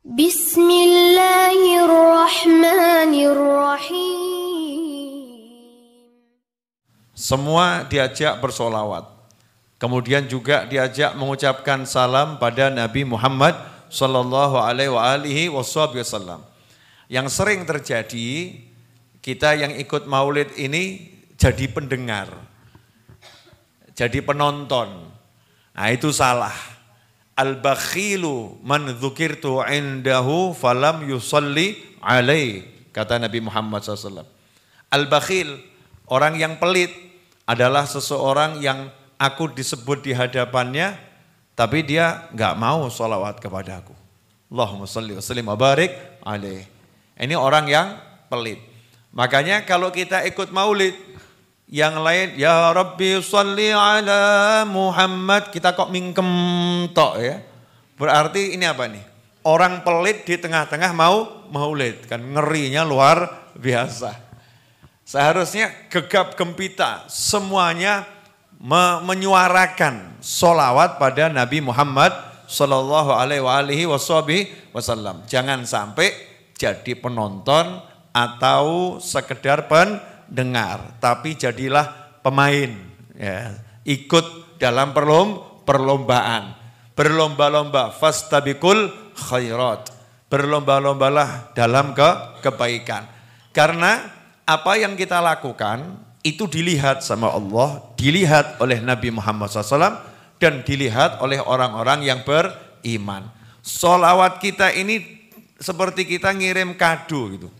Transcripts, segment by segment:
Bismillahirrahmanirrahim. Semua diajak bersolawat. Kemudian juga diajak mengucapkan salam pada Nabi Muhammad sallallahu alaihi wasallam. Yang sering terjadi, kita yang ikut maulid ini jadi pendengar, jadi penonton. Nah itu salah. Al-bakhilu man dzukirtu indahu falam yusalli alaih, kata Nabi Muhammad SAW. Al-bakhil, orang yang pelit, adalah seseorang yang aku disebut di hadapannya, tapi dia nggak mau sholawat kepadaku. Allahumma sholli wa sallim wa barik alaih. Ini orang yang pelit. Makanya kalau kita ikut maulid, yang lain, ya Rabbi sholli ala Muhammad, kita kok mingkem tok ya. Berarti ini apa nih? Orang pelit di tengah-tengah mau maulid, kan ngerinya luar biasa. Seharusnya gegap gempita semuanya menyuarakan sholawat pada Nabi Muhammad sallallahu alaihi wasallam. Jangan sampai jadi penonton atau sekedar pendengar, tapi jadilah pemain, ya, ikut dalam perlombaan. Berlomba-lomba, fastabiqul khairat. Berlomba-lombalah dalam kebaikan. Karena apa yang kita lakukan itu dilihat sama Allah, dilihat oleh Nabi Muhammad SAW, dan dilihat oleh orang-orang yang beriman. Sholawat kita ini seperti kita ngirim kado gitu.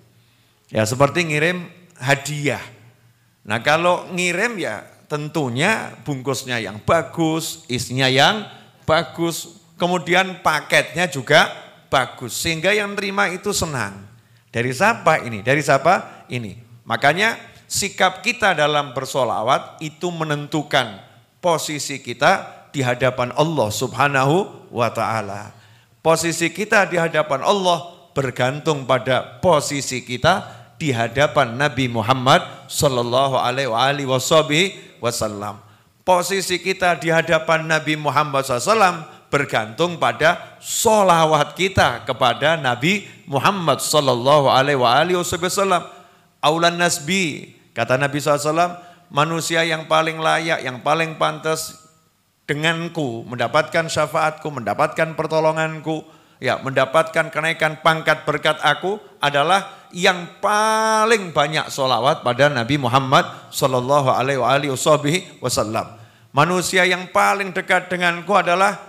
Ya seperti ngirim hadiah. Nah kalau ngirim ya tentunya bungkusnya yang bagus, isinya yang bagus, kemudian paketnya juga bagus. Sehingga yang terima itu senang. Dari siapa ini? Dari siapa ini? Makanya sikap kita dalam bersolawat itu menentukan posisi kita di hadapan Allah Subhanahu wa ta'ala. Posisi kita di hadapan Allah bergantung pada posisi kita di hadapan Nabi Muhammad sallallahu alaihi wasallam. Posisi kita di hadapan Nabi Muhammad SAW bergantung pada solawat kita kepada Nabi Muhammad sallallahu alaihi wasallam. Aulan nasbi, kata Nabi SAW, manusia yang paling layak, yang paling pantas denganku, mendapatkan syafaatku, mendapatkan pertolonganku, ya, mendapatkan kenaikan pangkat berkat aku adalah yang paling banyak sholawat pada Nabi Muhammad sallallahu alaihi wasallam. Manusia yang paling dekat denganku adalah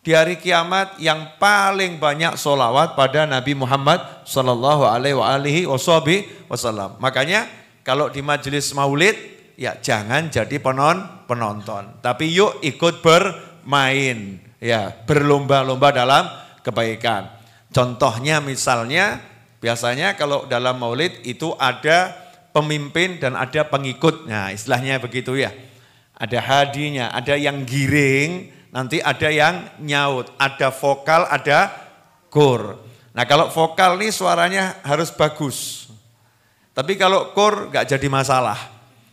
di hari kiamat yang paling banyak sholawat pada Nabi Muhammad sallallahu alaihi wasallam. Makanya kalau di majelis maulid ya jangan jadi penonton, tapi yuk ikut bermain, ya, berlomba-lomba dalam kebaikan. Contohnya misalnya biasanya kalau dalam maulid itu ada pemimpin dan ada pengikut. Nah, istilahnya begitu ya. Ada hadinya, ada yang giring, nanti ada yang nyaut, ada vokal, ada kur. Nah kalau vokal nih suaranya harus bagus. Tapi kalau kur gak jadi masalah.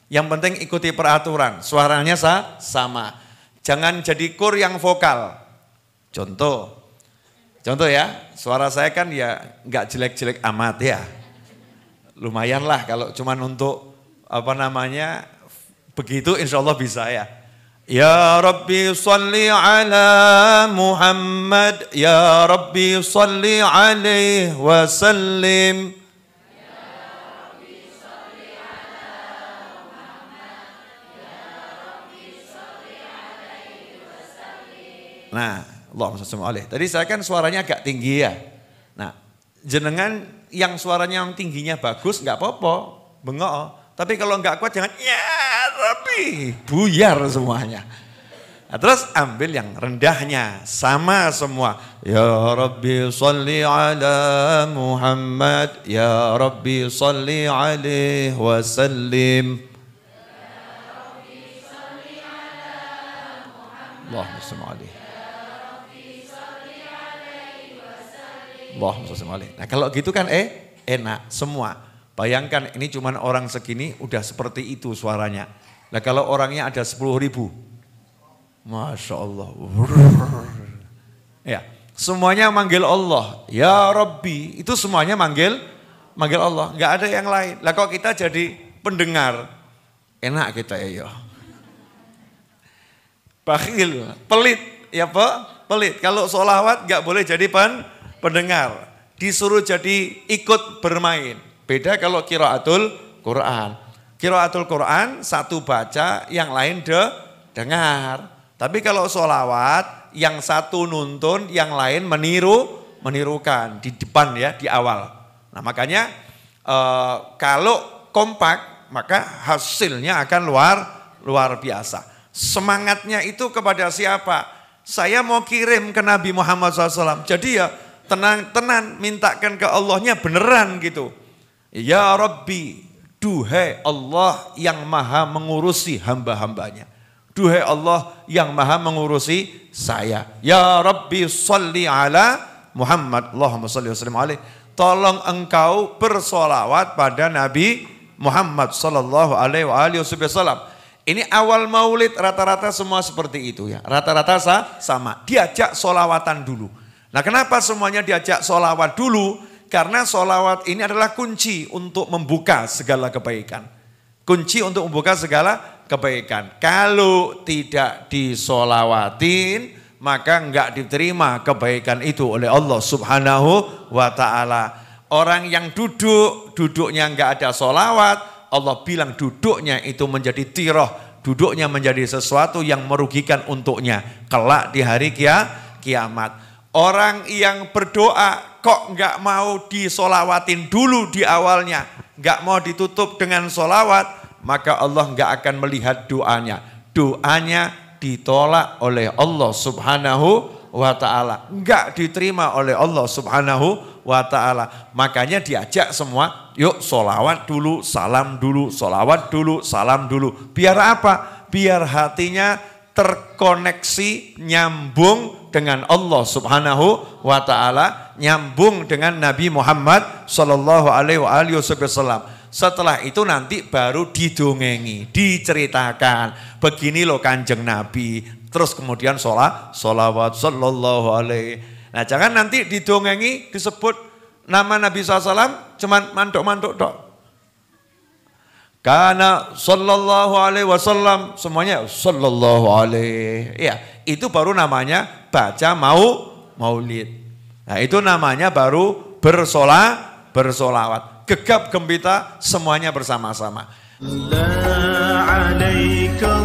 Yang penting ikuti peraturan, suaranya sama. Jangan jadi kur yang vokal. Contoh ya, suara saya kan ya gak jelek-jelek amat ya. Lumayan lah kalau cuman untuk begitu insya Allah bisa ya. Ya Rabbi salli ala Muhammad, Ya Rabbi salli alaihi wa sallim. Ya Rabbi salli ala Muhammad, Ya Rabbi salli alaihi wa sallim. Nah, Allahumma shalli alaihi. Tadi saya kan suaranya agak tinggi ya. Nah, jenengan yang suaranya yang tingginya bagus enggak apa-apa, bengok. Tapi kalau enggak kuat jangan ya Rabbi, buyar semuanya. Nah, terus ambil yang rendahnya, sama semua. Ya Rabbi salli ala Muhammad, Ya Rabbi salli alaihi wa sallim. Ya Rabbi salli ala Muhammad, Allahumma salli alaihi. Ya Rabbi salli alaihi wa sallim. Allahumma salli alaihi. Nah kalau gitu kan enak semua. Bayangkan ini cuman orang segini udah seperti itu suaranya. Nah kalau orangnya ada 10.000, Masya Allah. Ya, Semuanya manggil Allah. Ya Rabbi, itu semuanya manggil Allah. Enggak ada yang lain. Lah kok kita jadi pendengar? Enak kita ya. Bakhil, pelit. Ya Pak, pelit. Kalau sholawat enggak boleh jadi pendengar. Disuruh jadi ikut bermain. Beda kalau qiraatul Quran. Qiraatul Quran satu baca, yang lain dengar. Tapi kalau sholawat, yang satu nuntun, yang lain menirukan di depan ya, di awal. Nah makanya kalau kompak, maka hasilnya akan luar biasa. Semangatnya itu kepada siapa? Saya mau kirim ke Nabi Muhammad SAW. Jadi ya tenang, mintakan ke Allahnya beneran gitu. Ya Rabbi, duhai Allah yang maha mengurusi hamba-hambanya. Duhai Allah yang maha mengurusi saya. Ya Rabbi salli ala Muhammad. Allahumma salli wa sallim alaih. Tolong engkau bersolawat pada Nabi Muhammad sallallahu alaihi wasallam. Ini awal maulid rata-rata semua seperti itu ya. Rata-rata sama. Diajak solawatan dulu. Nah kenapa semuanya diajak solawat dulu? Karena solawat ini adalah kunci untuk membuka segala kebaikan. Kunci untuk membuka segala kebaikan. Kalau tidak disolawatin, maka enggak diterima kebaikan itu oleh Allah Subhanahu wa ta'ala. Orang yang duduknya enggak ada solawat, Allah bilang duduknya itu menjadi tiroh, duduknya menjadi sesuatu yang merugikan untuknya kelak di hari kiamat. Orang yang berdoa kok enggak mau disolawatin dulu di awalnya, enggak mau ditutup dengan solawat, maka Allah enggak akan melihat doanya. Doanya ditolak oleh Allah Subhanahu wa ta'ala. Enggak diterima oleh Allah Subhanahu wa ta'ala. Makanya diajak semua, yuk solawat dulu, salam dulu, solawat dulu, salam dulu. Biar apa? Biar hatinya terkoneksi, nyambung dengan Allah Subhanahu wa ta'ala, nyambung dengan Nabi Muhammad sallallahu alaihi wasallam. Setelah itu nanti baru didongengi, diceritakan. Begini loh Kanjeng Nabi. Terus kemudian sholawat sallallahu alaihi. Nah jangan nanti didongengi disebut nama Nabi SAW cuman mantuk-mantuk dok. Karena sallallahu alaihi wasallam semuanya sallallahu alaihi. Ya, itu baru namanya baca maulid. Nah itu namanya baru bersolawat. Gegap gembita semuanya bersama-sama. La alaika